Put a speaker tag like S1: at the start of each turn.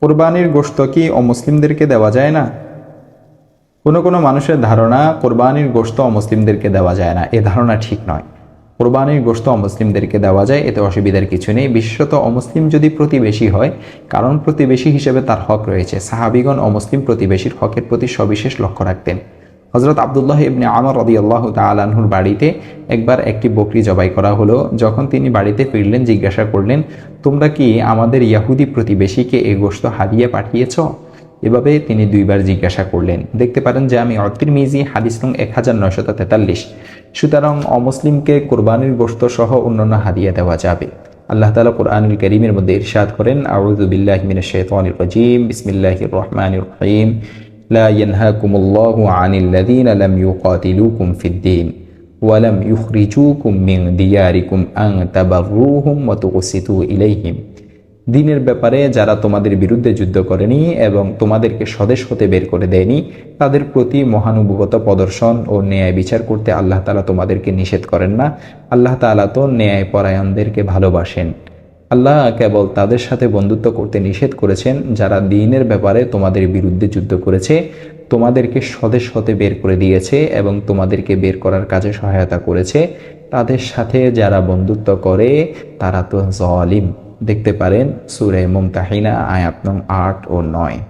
S1: কোরবানির গোশত কি অমুসলিমদেরকে দেওয়া যায় না? কোনো কোনো মানুষের ধারণা কোরবানির গোশত অমুসলিমদেরকে দেওয়া যায় না। এ ধারণা ঠিক নয়। কোরবানির গোশত অমুসলিমদেরকে দেওয়া যায়, এতে অসুবিধার কিছু নেই। বিশেষত অমুসলিম যদি প্রতিবেশী হয়, কারণ প্রতিবেশী হিসেবে তার হক রয়েছে। সাহাবিগণ অমুসলিম প্রতিবেশীর হকের প্রতি সবিশেষ লক্ষ্য রাখতেন। হযরত আব্দুল্লাহ ইবনে আমর রাদিয়াল্লাহু তাআলা আনহুর বাড়িতে একবার একটি বকরি জবাই করা হলো। যখন তিনি বাড়িতে ফিরলেন, জিজ্ঞাসা করলেন, তোমরা কি আমাদের ইয়াহুদি প্রতিবেশীকে এই গোশত হাদিয়া পাঠিয়েছ? এভাবে তিনি দুইবার জিজ্ঞাসা করলেন। দেখতে পারেন যে আমি তিরমিজি হাদিস নং 1943। সুতরাং অমুসলিমকে কোরবানির গোশত সহ অন্যান্য হাদিয়া দেওয়া যাবে। আল্লাহ তাআলা কোরআনুল কারীমের মধ্যে ইরশাদ করেন, আউযু বিল্লাহি মিনাশ শাইতানির রাজীম, বিসমিল্লাহির রহমানির রহিম, লা ইয়ানহাকুমুল্লাহু আনিল লাযীনা লাম ইউকাতিলুকুম ফিদ-দীন ওয়া লাম ইউখরিজুকুম মিন দিয়ারিকুম আন তাবাররুহুম ওয়া তুকসিতু ইলাইহিম। দ্বীনের ব্যাপারে যারা তোমাদের বিরুদ্ধে যুদ্ধ করেনি এবং তোমাদেরকে স্বদেশ হতে বের করে দেয়নি, তাদের প্রতি মহানুভবতা প্রদর্শন ও ন্যায় বিচার করতে আল্লাহ তাআলা তোমাদেরকে নিষেধ করেন না। আল্লাহ তাআলা তো ন্যায় পরায়ণদেরকে ভালোবাসেন। আল্লাহ কেবল তাদের সাথে বন্ধুত্ব করতে নিষেধ করেছেন যারা দ্বীনের ব্যাপারে তোমাদের বিরুদ্ধে যুদ্ধ করেছে, তোমাদেরকে স্বদেশ হতে বের করে দিয়েছে এবং তোমাদেরকে বের করার কাজে সহায়তা করেছে। তাদের সাথে যারা বন্ধুত্ব করে তারা তো জালিম। দেখতে পারেন সূরা মুমতাহিনা আয়াত নং 8 ও 9।